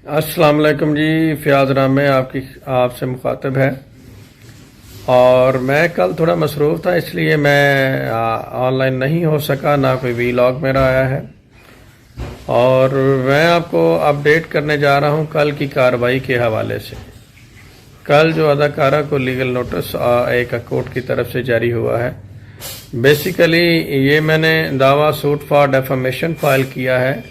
अस्सलाम वालेकुम जी। फयाज रामे आपसे मुखातिब है। और मैं कल थोड़ा मसरूफ़ था, इसलिए मैं ऑनलाइन नहीं हो सका, ना कोई वीलॉग मेरा आया है। और मैं आपको अपडेट करने जा रहा हूं कल की कार्रवाई के हवाले से। कल जो अदाकारा को लीगल नोटिस एक कोर्ट की तरफ से जारी हुआ है। बेसिकली ये मैंने दावा सूट फॉर डेफेमेशन फाइल किया है,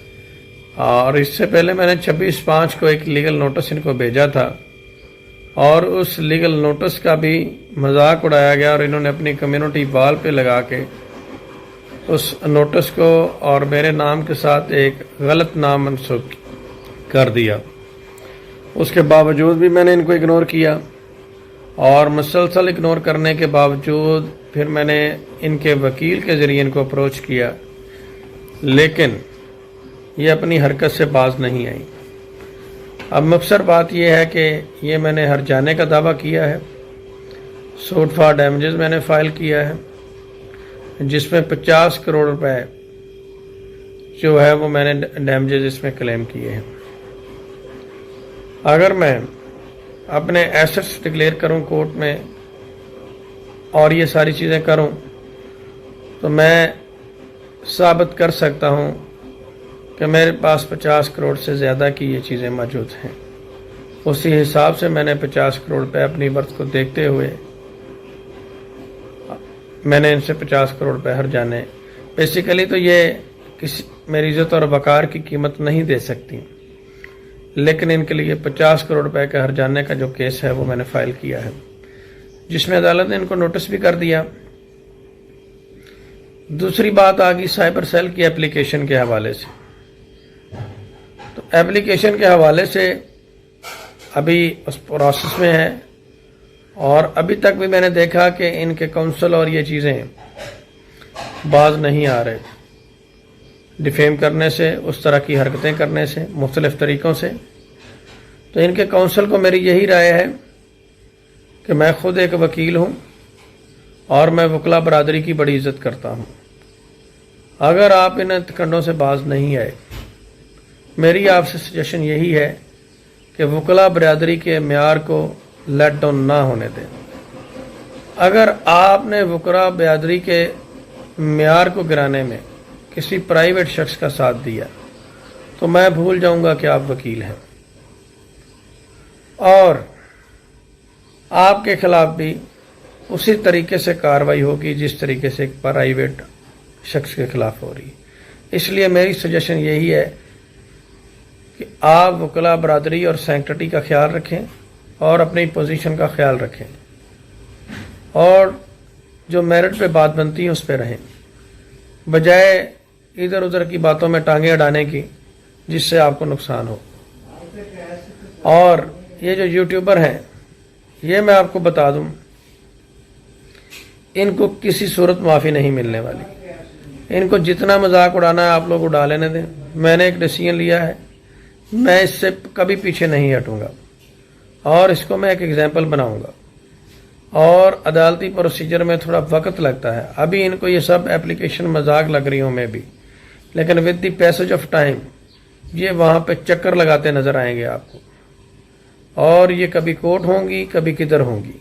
और इससे पहले मैंने 26/5 को एक लीगल नोटिस इनको भेजा था, और उस लीगल नोटिस का भी मजाक उड़ाया गया और इन्होंने अपनी कम्युनिटी वॉल पे लगा के उस नोटिस को और मेरे नाम के साथ एक गलत नाम मंसूब कर दिया। उसके बावजूद भी मैंने इनको इग्नोर किया, और मुसलसल इग्नोर करने के बावजूद फिर मैंने इनके वकील के ज़रिए इनको अप्रोच किया, लेकिन ये अपनी हरकत से बाज नहीं आई। अब मुख्तसर बात यह है कि ये मैंने हर जाने का दावा किया है। सूट फॉर डैमेजेस मैंने फ़ाइल किया है, जिसमें 50 करोड़ रुपए जो है वो मैंने डैमेजेस इसमें क्लेम किए हैं। अगर मैं अपने एसेट्स डिक्लेयर करूं कोर्ट में और ये सारी चीज़ें करूं, तो मैं साबित कर सकता हूं कि मेरे पास 50 करोड़ से ज़्यादा की ये चीज़ें मौजूद हैं। उसी हिसाब से मैंने 50 करोड़ रुपये अपनी वर्थ को देखते हुए मैंने इनसे 50 करोड़ रुपये हर जाने। बेसिकली तो ये किसी मेरी इज़्ज़त और वक़ार की कीमत नहीं दे सकती, लेकिन इनके लिए 50 करोड़ रुपये का हर जाने का जो केस है वो मैंने फ़ाइल किया है, जिसमें अदालत ने इनको नोटिस भी कर दिया। दूसरी बात आ गई साइबर सेल की एप्लीकेशन के हवाले से। तो एप्लीकेशन के हवाले से अभी उस प्रोसेस में है, और अभी तक भी मैंने देखा कि इनके काउंसिल और ये चीज़ें बाज नहीं आ रहे, डिफेम करने से, उस तरह की हरकतें करने से, मुख्तलिफ तरीक़ों से। तो इनके काउंसिल को मेरी यही राय है कि मैं ख़ुद एक वकील हूँ और मैं वकला बरादरी की बड़ी इज़्ज़त करता हूँ। अगर आप इन हथकंडों से बाज नहीं आए, मेरी आपसे सजेशन यही है कि वकला बरादरी के म्यार को लेट डाउन ना होने दें। अगर आपने वकला बरादरी के म्यार को गिराने में किसी प्राइवेट शख्स का साथ दिया, तो मैं भूल जाऊंगा कि आप वकील हैं, और आपके खिलाफ भी उसी तरीके से कार्रवाई होगी जिस तरीके से एक प्राइवेट शख्स के खिलाफ हो रही। इसलिए मेरी सजेशन यही है कि आप वकला बरादरी और सैंक्टिटी का ख्याल रखें और अपनी पोजीशन का ख्याल रखें, और जो मेरिट पे बात बनती है उस पर रहें, बजाय इधर उधर की बातों में टांगे अड़ाने की जिससे आपको नुकसान हो। और ये जो यूट्यूबर हैं, ये मैं आपको बता दूं, इनको किसी सूरत माफ़ी नहीं मिलने वाली। इनको जितना मजाक उड़ाना है आप लोग उड़ा लेने दें। मैंने एक डिसीजन लिया है, मैं इससे कभी पीछे नहीं हटूंगा, और इसको मैं एक एग्जाम्पल बनाऊंगा। और अदालती प्रोसीजर में थोड़ा वक्त लगता है। अभी इनको ये सब एप्लीकेशन मजाक लग रही हूँ मैं भी, लेकिन with the passage of time ये वहाँ पे चक्कर लगाते नज़र आएंगे आपको, और ये कभी कोर्ट होंगी, कभी किधर होंगी।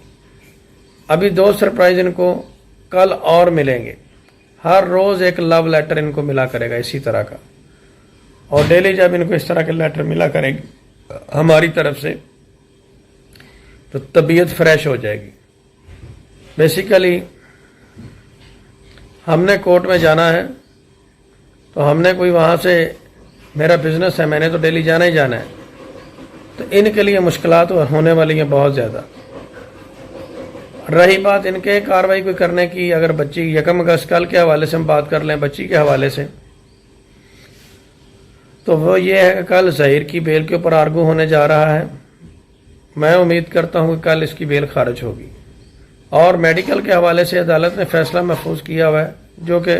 अभी 2 सरप्राइज इनको कल और मिलेंगे। हर रोज़ एक लव लेटर इनको मिला करेगा इसी तरह का, और डेली जब इनको इस तरह के लेटर मिला करेगी हमारी तरफ से, तो तबीयत फ्रेश हो जाएगी। बेसिकली हमने कोर्ट में जाना है, तो हमने कोई वहाँ से, मेरा बिजनेस है, मैंने तो डेली जाना ही जाना है, तो इनके लिए मुश्किलात होने वाली हैं बहुत ज़्यादा। रही बात इनके कार्रवाई कोई करने की, अगर बच्ची 1 अगस्त कल के हवाले से हम बात कर लें, बच्ची के हवाले से, तो वो ये है कि कल ज़हीर की बेल के ऊपर आर्गू होने जा रहा है। मैं उम्मीद करता हूँ कि कल इसकी बेल खारिज होगी, और मेडिकल के हवाले से अदालत ने फैसला महफूज किया हुआ है, जो कि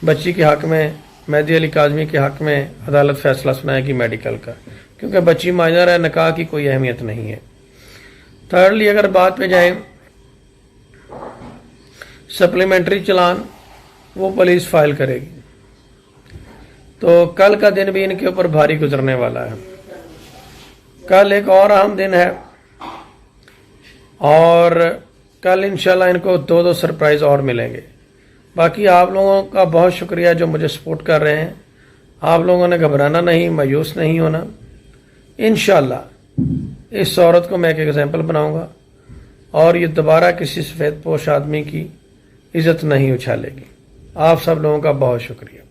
बच्ची के हक़ में, मेहदी अली काज़मी के हक़ में अदालत फैसला सुनाएगी मेडिकल का, क्योंकि बच्ची माइनर है, निकाह की कोई अहमियत नहीं है। थर्डली अगर बात पे जाएं, सप्लीमेंट्री चलान वो पुलिस फाइल करेगी। तो कल का दिन भी इनके ऊपर भारी गुजरने वाला है। کل ایک اور اہم دن ہے اور کل انشاءاللہ ان کو 2 سرپرائز اور ملیں گے. باقی آپ لوگوں کا بہت شکریہ جو مجھے سپورٹ کر رہے ہیں. آپ لوگوں نے گھبرانا نہیں، مایوس نہیں ہونا. انشاءاللہ اس عورت کو میں ایک ایگزامپل بناؤں گا اور یہ دوبارہ کسی سفید پوش آدمی کی عزت نہیں اچھالے گی. آپ سب لوگوں کا بہت شکریہ.